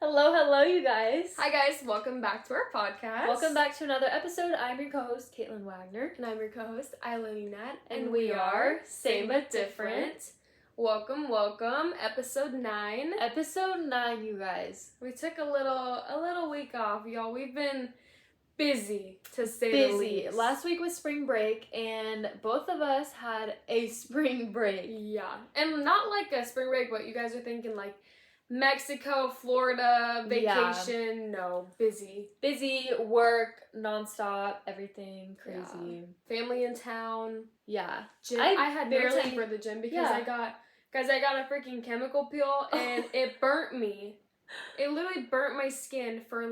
Hello, you guys. Hi, guys. Welcome back to our podcast. Welcome back to another episode. I'm your co-host, Caitlin Wagner. And I'm your co-host, Eileen Nat. And we are Same But Different. Welcome. Episode 9. Episode 9, you guys. We took a little week off, y'all. We've been busy, to say the least. Last week was spring break, and both of us had a spring break. Yeah. And not like a spring break, but you guys are thinking like Mexico, Florida, vacation. Yeah. No, busy. Busy, work, nonstop, everything, crazy. Yeah. Family in town. Yeah. Gym. I had no time for the gym because I got a freaking chemical peel and it burnt me. It literally burnt my skin for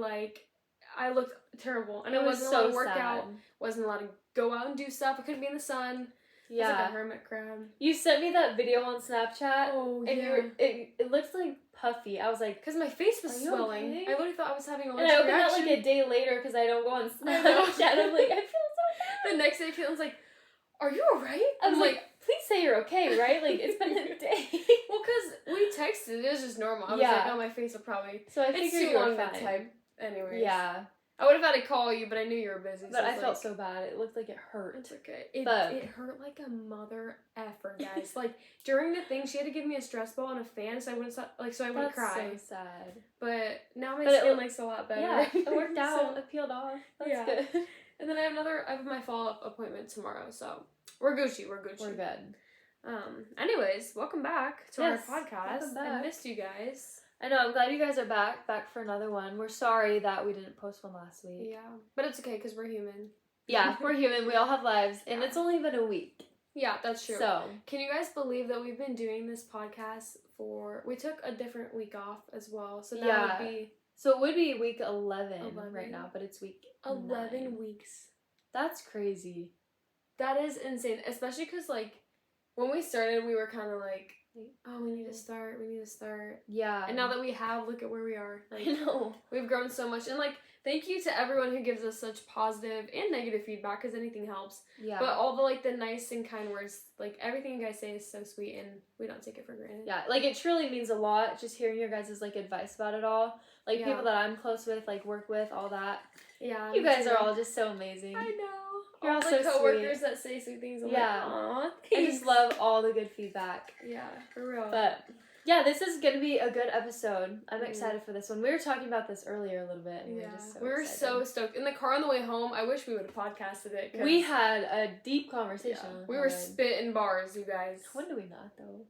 I looked terrible. And I wasn't allowed to work out, wasn't allowed to go out and do stuff. I couldn't be in the sun. Yeah. I was like a hermit crab. You sent me that video on Snapchat. Oh, yeah. And it looks like puffy. I was like, because my face was swelling. Okay? I literally thought I was having a allergic reaction. And I opened that a day later because I don't go on Snapchat. I'm like, I feel so bad. The next day, Caitlin's like, are you alright? I was like, please say you're okay, right? Like, it's been a day. Well, because we texted. It was just normal. I was like, oh, my face will probably... So I figured you were fine. Type. Anyways. Yeah. I would have had to call you, but I knew you were busy. But I felt so bad. It looked like it hurt. It's okay. It hurt like a mother effer, guys. During the thing, she had to give me a stress ball and a fan so I wouldn't cry. That's so sad. But now my skin looks a lot better. Yeah, it worked out. It peeled off. That's good. And then I have my follow-up appointment tomorrow, so we're Gucci. We're good. Anyways, welcome back to our podcast. Welcome back. I missed you guys. I know, I'm glad you guys are back for another one. We're sorry that we didn't post one last week. Yeah, but it's okay because we're human. Yeah, we're human. We all have lives, and it's only been a week. Yeah, that's true. So, can you guys believe that we've been doing this podcast we took a different week off as well, so that would be... So it would be week 11 right now, but it's week 11 9. weeks. That's crazy. That is insane, especially because, when we started, we were kind of like, oh, we need to start. Yeah. And now that we have, look at where we are. I know. We've grown so much. And, thank you to everyone who gives us such positive and negative feedback, because anything helps. Yeah. But all the nice and kind words, everything you guys say is so sweet, and we don't take it for granted. Yeah, it truly means a lot, just hearing your guys' advice about it all. People that I'm close with, work with, all that. Yeah. You guys are all just so amazing. I know. You're all so coworkers sweet. That say sweet things. I'm aw, I just love all the good feedback. Yeah, for real. But yeah, this is gonna be a good episode. I'm excited for this one. We were talking about this earlier a little bit. And we were so stoked. In the car on the way home, I wish we would have podcasted it. We had a deep conversation. Yeah, we were spitting bars, you guys. When do we not though?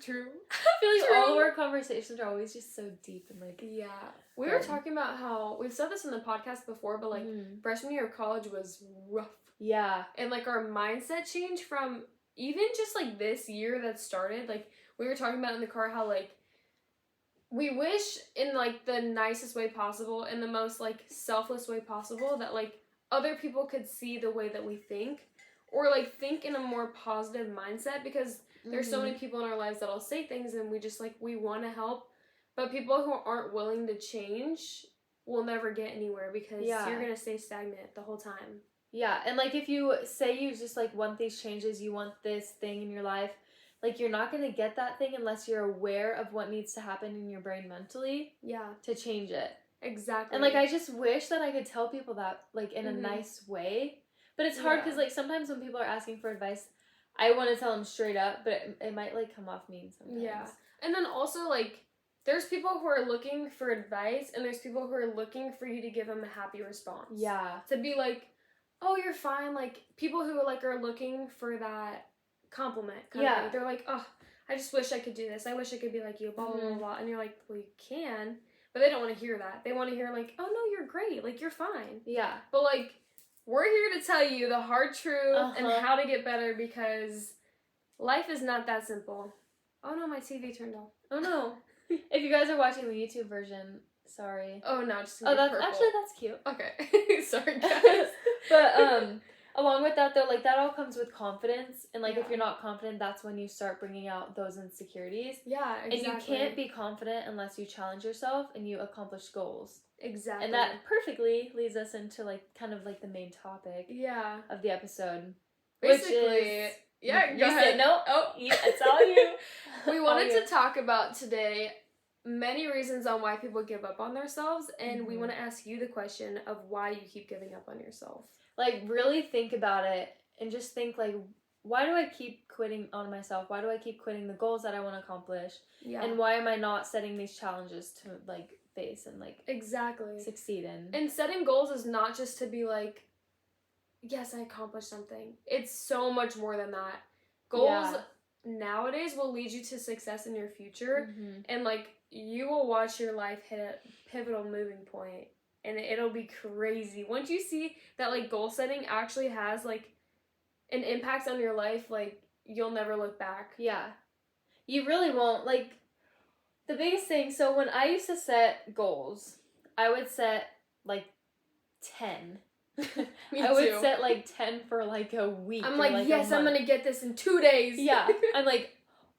True. I feel all of our conversations are always just so deep and Yeah. We were talking about how we've said this in the podcast before, but freshman year of college was rough. Yeah. And our mindset changed from even just this year that started, we were talking about in the car how we wish in the nicest way possible, in the most selfless way possible, that other people could see the way that we think, or think in a more positive mindset, because there's so many people in our lives that'll say things and we just we want to help, but people who aren't willing to change will never get anywhere, because you're gonna stay stagnant the whole time. Yeah, and if you say you just want these changes, you want this thing in your life, you're not gonna get that thing unless you're aware of what needs to happen in your brain mentally. Yeah. To change it. Exactly. And I just wish that I could tell people that in a nice way, but it's hard because sometimes when people are asking for advice, I want to tell them straight up, but it might come off mean sometimes. Yeah. And then also there's people who are looking for advice, and there's people who are looking for you to give them a happy response. Yeah. To be oh, you're fine. People who are looking for that compliment. Yeah. They're oh, I just wish I could do this. I wish I could be like you, blah, blah, blah, blah. And you're well, you can. But they don't want to hear that. They want to hear oh, no, you're great. You're fine. Yeah. But we're here to tell you the hard truth and how to get better, because life is not that simple. Oh no, my TV turned off. Oh no. If you guys are watching the YouTube version, sorry. Oh no, just that's purple. Actually, that's cute. Okay. Sorry, guys. But along with that though, that all comes with confidence, and if you're not confident, that's when you start bringing out those insecurities. Yeah, exactly. And you can't be confident unless you challenge yourself and you accomplish goals. Exactly. And that perfectly leads us into kind of the main topic of the episode. Basically, which is, go you ahead. Said no. Oh, it's all you. We wanted to talk about today many reasons on why people give up on themselves, and we want to ask you the question of why you keep giving up on yourself. Like, really think about it and just think, like, why do I keep quitting on myself? Why do I keep quitting the goals that I want to accomplish? Yeah. And why am I not setting these challenges to, like, face and, like, exactly succeed in? And setting goals is not just to be like, yes, I accomplished something. It's so much more than that. Goals nowadays will lead you to success in your future, and, like, you will watch your life hit a pivotal moving point, and it'll be crazy. Once you see that, like, goal setting actually has, like, an impact on your life, like, you'll never look back. Yeah. You really won't. Like, the biggest thing, so when I used to set goals, I would set, like, 10. I would set, like, 10 for, like, a week. I'm like, yes, I'm gonna get this in 2 days. Yeah. I'm like,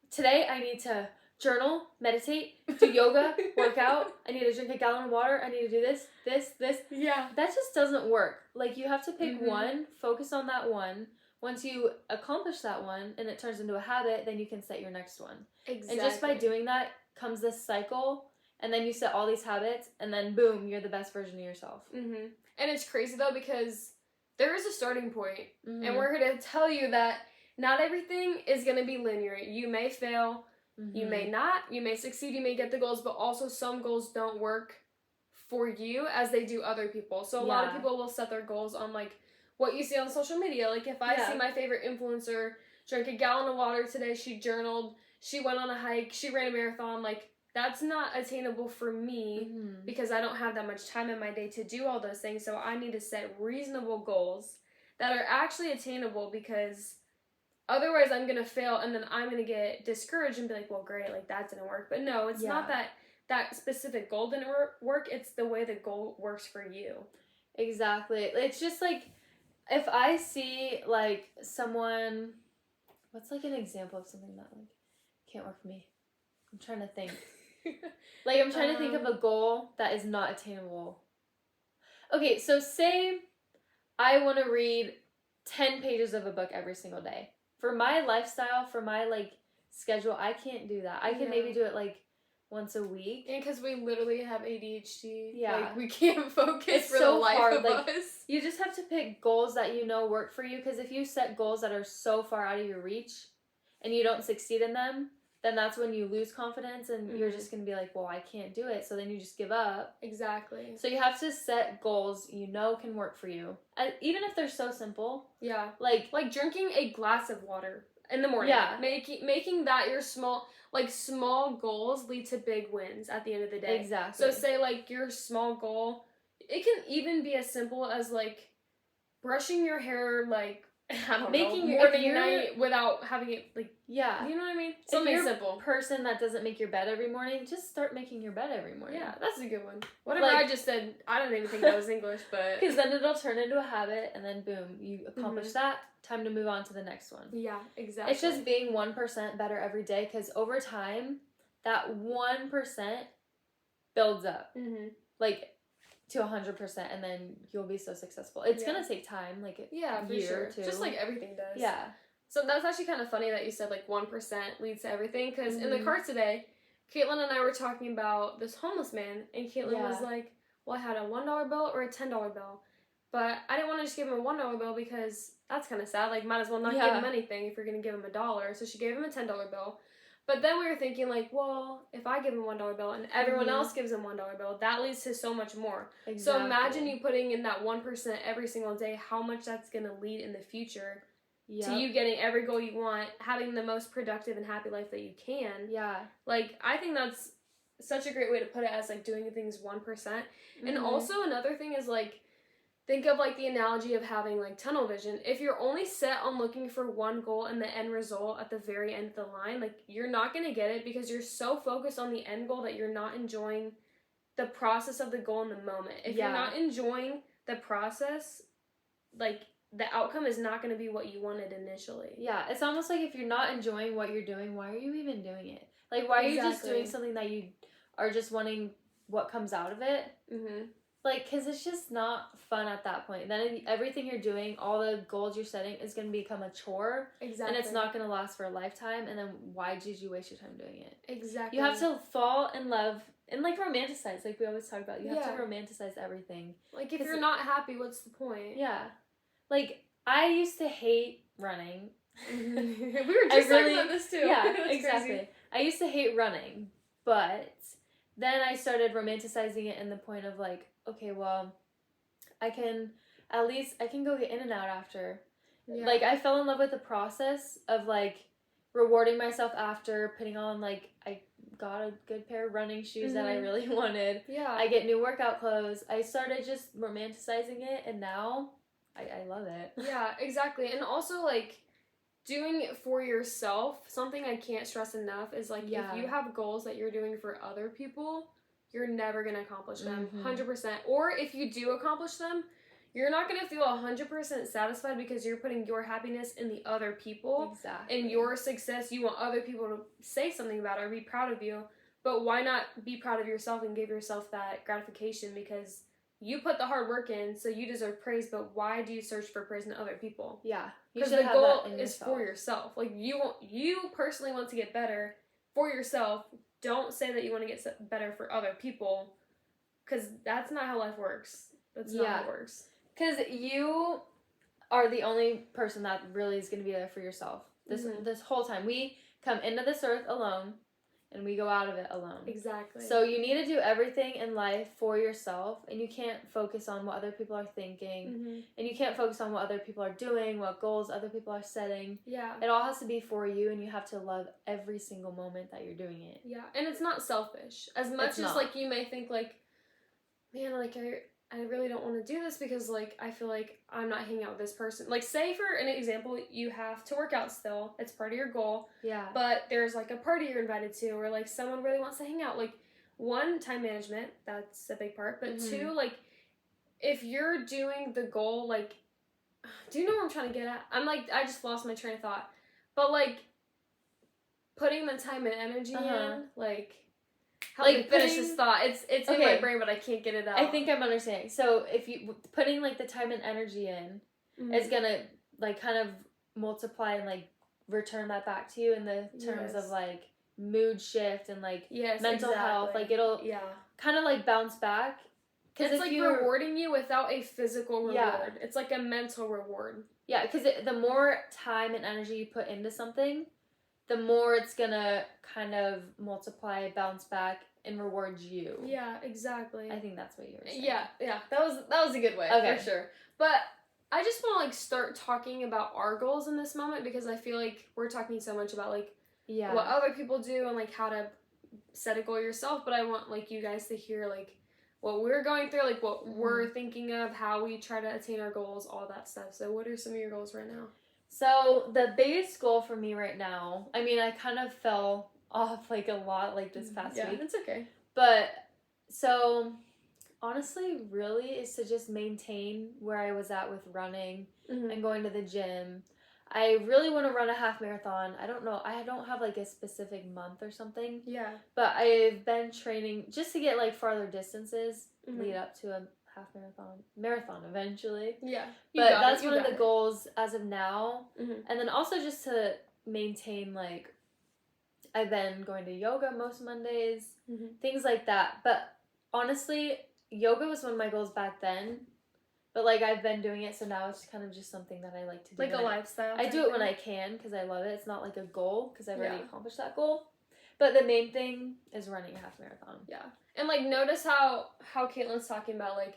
today I need to journal, meditate, do yoga, work out. I need to drink a gallon of water. I need to do this. Yeah. That just doesn't work. Like, you have to pick one, focus on that one. Once you accomplish that one and it turns into a habit, then you can set your next one. Exactly. And just by doing that comes this cycle, and then you set all these habits, and then boom, you're the best version of yourself. And it's crazy though, because there is a starting point, and we're here to tell you that not everything is going to be linear. You may fail, you may not, you may succeed, you may get the goals, but also some goals don't work for you as they do other people. So a lot of people will set their goals on, like, what you see on social media. Like, if I see my favorite influencer drink a gallon of water today, she journaled, she went on a hike, she ran a marathon, like, that's not attainable for me because I don't have that much time in my day to do all those things. So I need to set reasonable goals that are actually attainable, because otherwise I'm going to fail, and then I'm going to get discouraged and be like, well, great, like, that didn't work. But no, it's not that specific goal didn't work. It's the way the goal works for you. Exactly. It's just, like, if I see, like, someone, what's, like, an example of something that, like, can't work for me? I'm trying to think. Like, I'm trying to think of a goal that is not attainable. Okay, so say I want to read 10 pages of a book every single day. For my lifestyle, for my, like, schedule, I can't do that. I can maybe do it, like, once a week. And because we literally have ADHD. Yeah. Like, we can't focus it's for so the life hard. of like, us. You just have to pick goals that you know work for you, because if you set goals that are so far out of your reach and you don't succeed in them, then that's when you lose confidence, and you're just going to be like, well, I can't do it. So then you just give up. Exactly. So you have to set goals you know can work for you. Even if they're so simple. Yeah. Like drinking a glass of water in the morning. Yeah. Making that your small goals lead to big wins at the end of the day. Exactly. So say, like, your small goal, it can even be as simple as, like, brushing your hair, like, I don't know, morning, night, without having it, like, you know what I mean? Something simple. Person that doesn't make your bed every morning, just start making your bed every morning. Yeah, that's a good one. Whatever I just said, I don't even think that was English, but... Because then it'll turn into a habit, and then boom, you accomplish that, time to move on to the next one. Yeah, exactly. It's just being 1% better every day, because over time, that 1% builds up. Like, to 100%, and then you'll be so successful. It's gonna take time, like a year or two. Just like everything does. Yeah. So that's actually kind of funny that you said, like, 1% leads to everything, because in the car today, Caitlin and I were talking about this homeless man, and Caitlin was like, well, I had a $1 bill or a $10 bill, but I didn't want to just give him a $1 bill because that's kind of sad. Like, might as well not give him anything if you're gonna give him $1. So she gave him a $10 bill. But then we were thinking, like, well, if I give him a $1 bill and everyone else gives him a $1 bill, that leads to so much more. Exactly. So imagine you putting in that 1% every single day, how much that's going to lead in the future to you getting every goal you want, having the most productive and happy life that you can. Yeah. Like, I think that's such a great way to put it, as, like, doing things 1%. And also another thing is, like, think of, like, the analogy of having, like, tunnel vision. If you're only set on looking for one goal and the end result at the very end of the line, like, you're not going to get it, because you're so focused on the end goal that you're not enjoying the process of the goal in the moment. If you're not enjoying the process, like, the outcome is not going to be what you wanted initially. Yeah, it's almost like if you're not enjoying what you're doing, why are you even doing it? Like, why are you just doing something that you are just wanting what comes out of it? Like, because it's just not fun at that point. Then everything you're doing, all the goals you're setting is going to become a chore. Exactly. And it's not going to last for a lifetime. And then why did you waste your time doing it? Exactly. You have to fall in love and, like, romanticize, like we always talk about. You have Yeah. to romanticize everything. Like, if you're not happy, what's the point? Yeah. Like, I used to hate running. We were just talking about this too. Yeah, That's exactly. crazy. I used to hate running, but then I started romanticizing it in the point of like, okay, well, I can go get in and out after. Yeah. Like, I fell in love with the process of like rewarding myself after putting on, like, I got a good pair of running shoes that I really wanted. Yeah. I get new workout clothes. I started just romanticizing it, and now I love it. Yeah, exactly. And also, like, doing it for yourself, something I can't stress enough is, like, if you have goals that you're doing for other people, you're never going to accomplish them, 100%. Or if you do accomplish them, you're not going to feel 100% satisfied because you're putting your happiness in the other people. Exactly. And your success, you want other people to say something about it or be proud of you. But why not be proud of yourself and give yourself that gratification? Because you put the hard work in, so you deserve praise, but why do you search for praise in other people? Yeah. Because the goal is for yourself. Like, you personally want to get better for yourself. Don't say that you want to get better for other people, because that's not how life works. That's not how it works. Because you are the only person that really is going to be there for yourself. This whole time. We come into this earth alone, and we go out of it alone. Exactly. So you need to do everything in life for yourself, and you can't focus on what other people are thinking, and you can't focus on what other people are doing, what goals other people are setting. Yeah. It all has to be for you, and you have to love every single moment that you're doing it. Yeah, and it's not selfish. As much as, like, you may think, like, man, like, I really don't want to do this because, like, I feel like I'm not hanging out with this person. Like, say, for an example, you have to work out still. It's part of your goal. Yeah. But there's, like, a party you're invited to, or, like, someone really wants to hang out. Like, one, time management, that's a big part. But two, like, if you're doing the goal, like, do you know what I'm trying to get at? I'm, like, I just lost my train of thought. But, like, putting the time and energy in, like... Help me finish this thought. It's in my brain, but I can't get it out. I think I'm understanding. So if you putting like the time and energy in is gonna like kind of multiply and like return that back to you in the terms of like mood shift and like mental health. Like it'll kind of like bounce back. It's like rewarding you without a physical reward. Yeah. It's like a mental reward. Yeah, because the more time and energy you put into something, the more it's gonna kind of multiply, bounce back, and reward you. Yeah, exactly. I think that's what you were saying. Yeah. That was a good way, for sure. But I just want to, like, start talking about our goals in this moment because I feel like we're talking so much about, like, what other people do and, like, how to set a goal yourself, but I want, like, you guys to hear, like, what we're going through, like, what we're thinking of, how we try to attain our goals, all that stuff. So what are some of your goals right now? So, the biggest goal for me right now, I mean, I kind of fell off, like, a lot, like, this past week. Yeah, it's okay. But, so, honestly, really, is to just maintain where I was at with running and going to the gym. I really want to run a half marathon. I don't know. I don't have, like, a specific month or something. Yeah. But I've been training just to get, like, farther distances, lead up to a half marathon eventually. Yeah. But that's one of the goals as of now. And then also just to maintain, like, I've been going to yoga most Mondays, things like that. But honestly, yoga was one of my goals back then. But, like, I've been doing it, so now it's kind of just something that I like to do. Like a lifestyle. I do it when I can because I love it. It's not like a goal because I've already accomplished that goal. But the main thing is running a half marathon. Yeah. And, like, notice how Caitlin's talking about, like,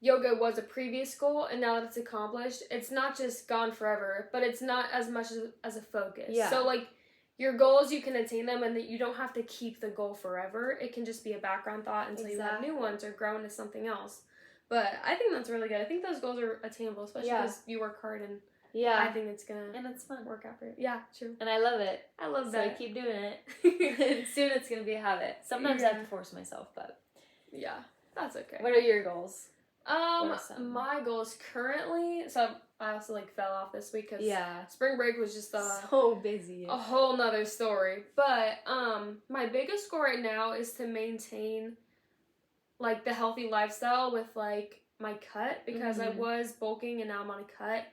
yoga was a previous goal, and now that it's accomplished, it's not just gone forever, but it's not as much as a focus. Yeah. So, like, your goals, you can attain them, and that you don't have to keep the goal forever. It can just be a background thought until you have new ones or grow into something else. But I think that's really good. I think those goals are attainable, especially because you work hard, and I think it's going to it's fun. Work out for you. Yeah, true. And I love it. I love that. So I keep doing it. Soon it's going to be a habit. Sometimes I have to force myself, but... Yeah, that's okay. What are your goals? My goals currently, so I also, like, fell off this week because spring break was just so busy. A whole nother story. But my biggest goal right now is to maintain like the healthy lifestyle with like my cut, because I Mhm. was bulking and now I'm on a cut.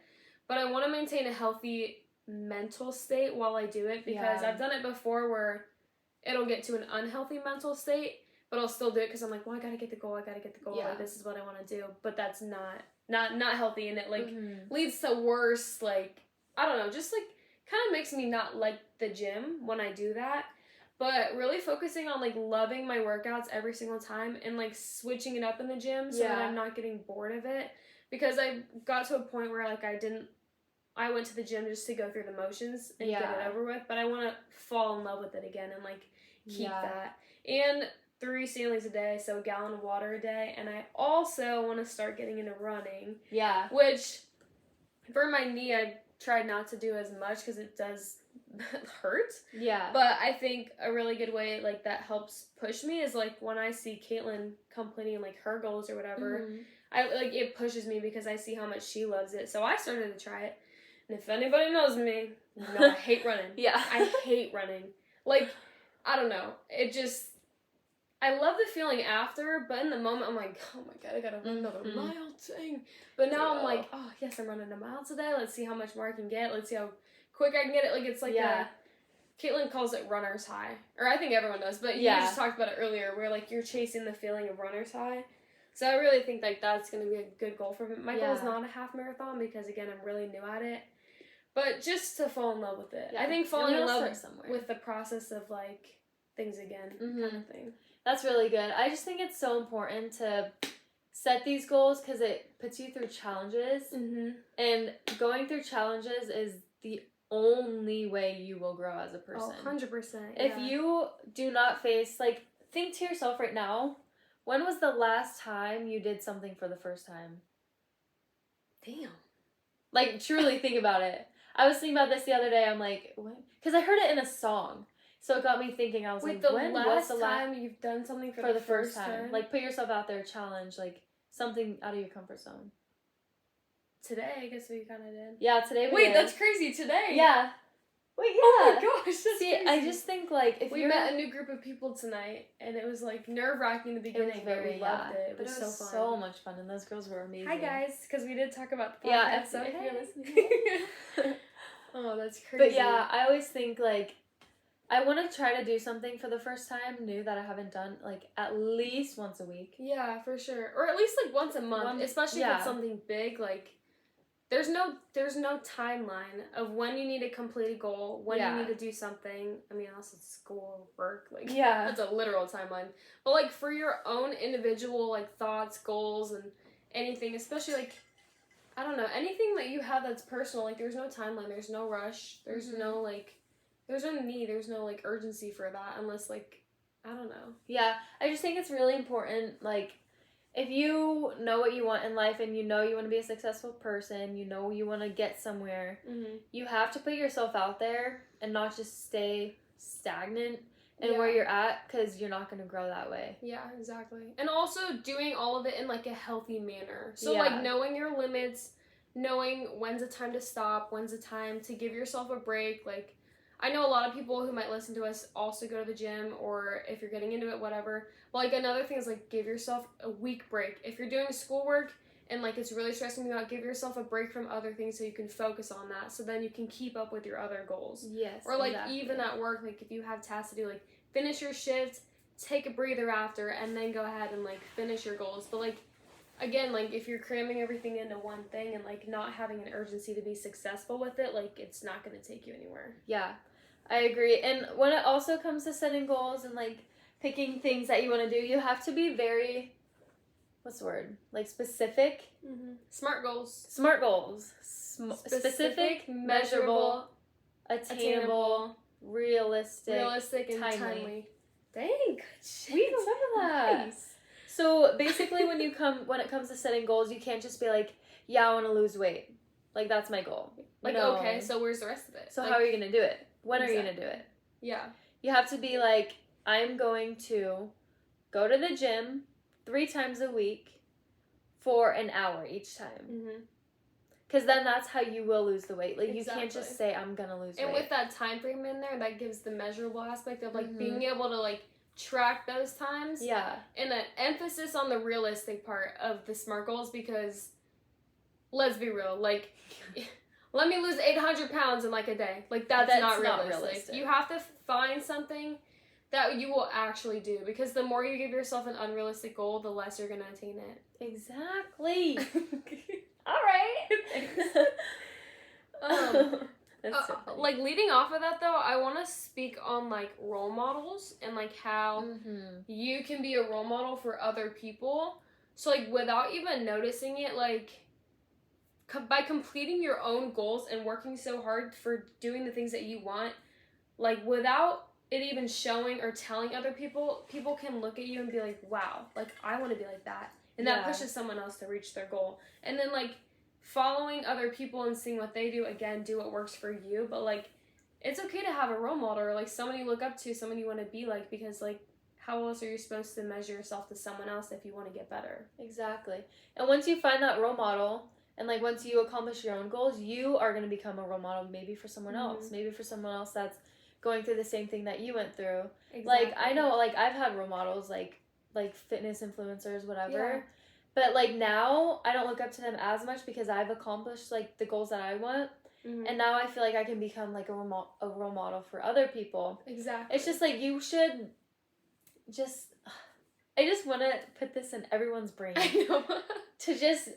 But I want to maintain a healthy mental state while I do it, because Yeah. I've done it before where it'll get to an unhealthy mental state, but I'll still do it because I'm like, well, I gotta get the goal. Yeah. Like, this is what I want to do. But that's not healthy, and it like Mhm. leads to worse, like, I don't know, just like kind of makes me not like the gym when I do that. But really focusing on like loving my workouts every single time and like switching it up in the gym so that Yeah. I'm not getting bored of it, because I got to a point where like I went to the gym just to go through the motions and get it over with, but I want to fall in love with it again and like keep that. And 3 Stanleys a day, so a gallon of water a day. And I also want to start getting into running. Yeah. Which, for my knee, I tried not to do as much because it does hurt. Yeah. But I think a really good way like that helps push me is like when I see Caitlin completing like her goals or whatever, Mhm. I like it pushes me because I see how much she loves it. So I started to try it. And if anybody knows me, you know I hate running. Yeah. I hate running. Like, I don't know. It just, I love the feeling after, but in the moment I'm like, oh my god, I gotta run another mile, dang. But now I'm like, oh yes, I'm running a mile today. Let's see how much more I can get. Let's see how quick I can get it. Like, it's like Caitlin calls it runner's high. Or I think everyone does, but you just talked about it earlier, where like you're chasing the feeling of runner's high. So I really think like that's gonna be a good goal for me. My goal is not a half marathon because again I'm really new at it. But just to fall in love with it. Yeah. I think falling in love with the process of like things again, kind of thing. That's really good. I just think it's so important to set these goals because it puts you through challenges. Mm-hmm. And going through challenges is the only way you will grow as a person. Oh, 100%. If you do not face, like, think to yourself right now, when was the last time you did something for the first time? Damn. Like, truly think about it. I was thinking about this the other day. I'm like, what? Because I heard it in a song. So it got me thinking. I was like, when was the last time you've done something for the first time? Like, put yourself out there, challenge, like, something out of your comfort zone. Today, I guess we kind of did. Yeah, today we did. Wait, that's crazy. Today? Yeah. Wait, yeah. Oh my gosh, that's See, crazy. I just think, like, if we met a new group of people tonight, and it was, like, nerve-wracking in the beginning, but we loved it. It was so fun. So much fun, and those girls were amazing. Hi, guys, because we did talk about the podcast. Yeah, so if hey. you're listening. Oh, that's crazy. But yeah, I always think, like, I want to try to do something for the first time new that I haven't done, like, at least once a week. Yeah, for sure. Or at least, like, once a month, especially if it's something big, like, there's no timeline of when you need to complete a goal, when you need to do something. I mean, unless it's school or work, like, that's a literal timeline. But, like, for your own individual, like, thoughts, goals, and anything, especially, like, I don't know, anything that you have that's personal, like, there's no timeline, there's no rush, there's no, like, there's no need, there's no, like, urgency for that, unless, like, I don't know. Yeah, I just think it's really important, like, if you know what you want in life and you know you want to be a successful person, you know you want to get somewhere, you have to put yourself out there and not just stay stagnant in where you're at, because you're not going to grow that way. Yeah, exactly. And also doing all of it in, like, a healthy manner. So, like, knowing your limits, knowing when's a time to stop, when's a time to give yourself a break. Like, I know a lot of people who might listen to us also go to the gym, or if you're getting into it, whatever. But, like, another thing is, like, give yourself a week break. If you're doing schoolwork and, like, it's really stressing you out, give yourself a break from other things so you can focus on that, so then you can keep up with your other goals. Yes, or, like, even at work, like, if you have tasks to do, like, finish your shift, take a breather after, and then go ahead and, like, finish your goals. But, like, again, like, if you're cramming everything into one thing and, like, not having an urgency to be successful with it, like, it's not going to take you anywhere. Yeah, I agree. And when it also comes to setting goals and, like, picking things that you want to do, you have to be very, what's the word? Like, specific. Mm-hmm. Smart goals. Smart goals. Specific, measurable, attainable, realistic, and timely. Dang, good shit. We remember that. Nice. So basically, when it comes to setting goals, you can't just be like, yeah, I want to lose weight. Like, that's my goal. Like, okay, so where's the rest of it? So like, how are you gonna do it? When are you gonna do it? Yeah. You have to be like, I'm going to go to the gym 3 times a week for an hour each time. Mm-hmm. Because then that's how you will lose the weight. Like, you can't just say, I'm going to lose weight. And with that time frame in there, that gives the measurable aspect of, like, being able to, like, track those times. Yeah. And an emphasis on the realistic part of the SMART goals, because let's be real, like, let me lose 800 pounds in like a day. Like, that's not realistic. You have to find something that you will actually do, because the more you give yourself an unrealistic goal, the less you're going to attain it. Exactly. All right. That's so funny. Like, leading off of that, though, I want to speak on, like, role models and, like, how you can be a role model for other people. So, like, without even noticing it, like, by completing your own goals and working so hard for doing the things that you want, like, without it even showing or telling other people, people can look at you and be like, wow, like, I want to be like that. And that pushes someone else to reach their goal. And then, like, following other people and seeing what they do, again, do what works for you. But, like, it's okay to have a role model, or, like, someone you look up to, someone you want to be like, because, like, how else are you supposed to measure yourself to someone else if you want to get better? Exactly. And once you find that role model, and, like, once you accomplish your own goals, you are going to become a role model maybe for someone else. Maybe for someone else that's going through the same thing that you went through. Exactly. Like, I know, like, I've had role models, like fitness influencers, whatever. Yeah. But, like, now I don't look up to them as much because I've accomplished, like, the goals that I want. And now I feel like I can become, like, a role model for other people. Exactly. It's just, like, you should just... I just want to put this in everyone's brain. I know. To just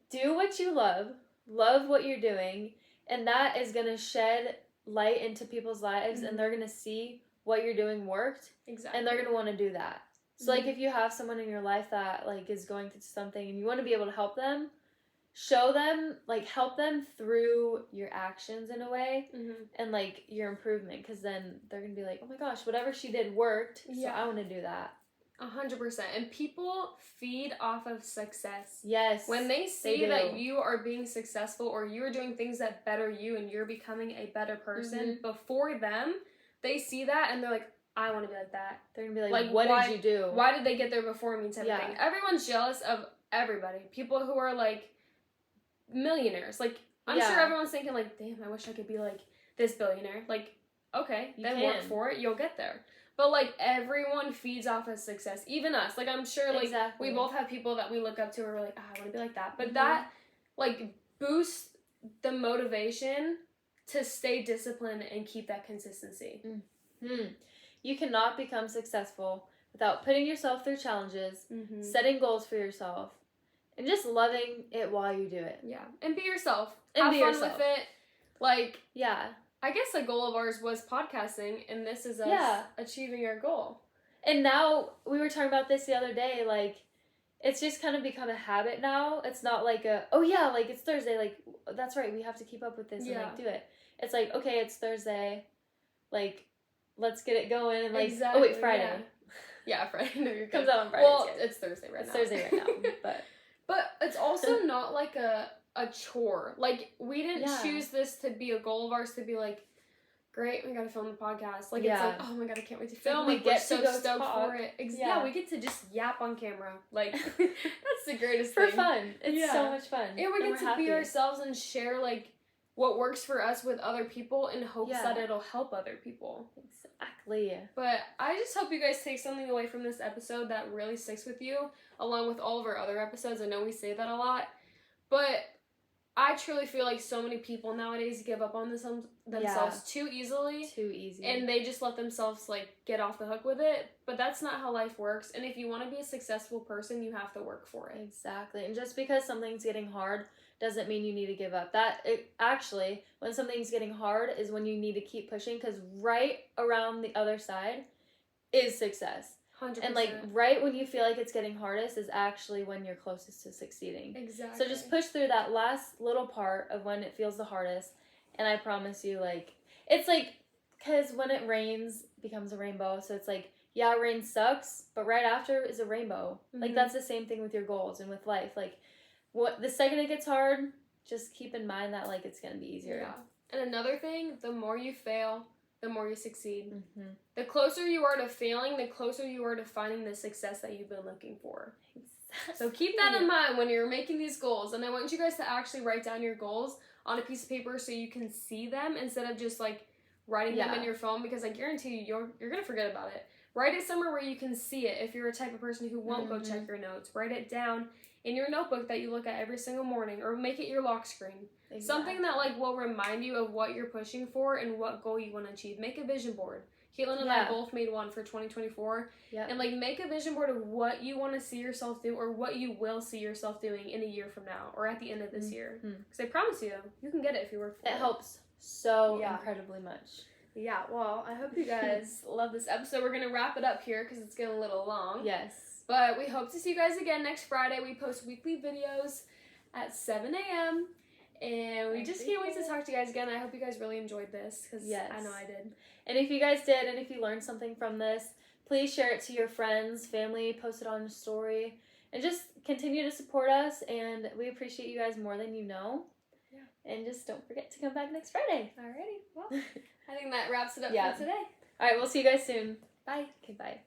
do what you love what you're doing, and that is going to shed light into people's lives, and they're going to see what you're doing worked. Exactly. And they're going to want to do that. So, like, if you have someone in your life that, like, is going through something and you want to be able to help them, show them, like, help them through your actions in a way, and, like, your improvement, because then they're going to be like, oh my gosh, whatever she did worked, so I want to do that. 100%. And people feed off of success. Yes. When they see that you are being successful, or you're doing things that better you and you're becoming a better person before them, they see that and they're like, I want to be like that. They're going to be like, what did you do? Why did they get there before me type of thing? Everyone's jealous of everybody. People who are, like, millionaires. Like, I'm sure everyone's thinking, like, damn, I wish I could be like this billionaire. Like, okay, then work for it. You'll get there. But, like, everyone feeds off of success. Even us. Like, I'm sure, like, we both have people that we look up to and we're like, I want to be like that. But that, like, boosts the motivation to stay disciplined and keep that consistency. You cannot become successful without putting yourself through challenges, setting goals for yourself, and just loving it while you do it. Yeah. And be yourself. Have fun with it. Like, I guess a goal of ours was podcasting, and this is us achieving our goal. And now, we were talking about this the other day, like, it's just kind of become a habit now. It's not like like, it's Thursday, like, that's right, we have to keep up with this and, like, do it. It's like, okay, it's Thursday, like, let's get it going, and, like, oh wait, Friday. Yeah, Friday. No, you're good. Comes out on Friday. Well, it's Thursday right now. It's Thursday right now, But it's also not like a chore. Like, we didn't choose this to be a goal of ours to be like, great, we gotta film the podcast. Like, it's like, oh my god, I can't wait to film. Like, we're so stoked for it. We get to just yap on camera. Like, that's the greatest thing. For fun. It's so much fun. And we get to be ourselves and share, like, what works for us with other people in hopes that it'll help other people. Exactly. But I just hope you guys take something away from this episode that really sticks with you, along with all of our other episodes. I know we say that a lot, but I truly feel like so many people nowadays give up on themselves too easily. Too easy. And they just let themselves, like, get off the hook with it. But that's not how life works. And if you want to be a successful person, you have to work for it. Exactly. And just because something's getting hard doesn't mean you need to give up. Actually, when something's getting hard is when you need to keep pushing, because right around the other side is success. 100%. And, like, right when you feel like it's getting hardest is actually when you're closest to succeeding. Exactly. So just push through that last little part of when it feels the hardest, and I promise you, like, it's like, because when it rains, it becomes a rainbow. So it's like, yeah, rain sucks, but right after is a rainbow. Like, that's the same thing with your goals and with life. Like, the second it gets hard, just keep in mind that, like, it's going to be easier. Yeah. And another thing, the more you fail, the more you succeed. The closer you are to failing, the closer you are to finding the success that you've been looking for. Exactly. So keep that in mind when you're making these goals. And I want you guys to actually write down your goals on a piece of paper so you can see them instead of just, like, writing them in your phone, because I guarantee you, you're going to forget about it. Write it somewhere where you can see it. If you're a type of person who won't go check your notes, write it down in your notebook that you look at every single morning, or make it your lock screen. Exactly. Something that like will remind you of what you're pushing for and what goal you want to achieve. Make a vision board. Caitlin and I both made one for 2024. Yeah. And like make a vision board of what you want to see yourself do, or what you will see yourself doing in a year from now, or at the end of this year. Because I promise you, you can get it if you work for it. It helps so incredibly much. Yeah, well, I hope you guys love this episode. We're going to wrap it up here because it's getting a little long. Yes. But we hope to see you guys again next Friday. We post weekly videos at 7 a.m. And we just can't wait to talk to you guys again. I hope you guys really enjoyed this, because I know I did. And if you guys did, and if you learned something from this, please share it to your friends, family, post it on your story, and just continue to support us. And we appreciate you guys more than you know. Yeah. And just don't forget to come back next Friday. Alrighty. Well, I think that wraps it up for today. All right, we'll see you guys soon. Bye. Okay, bye.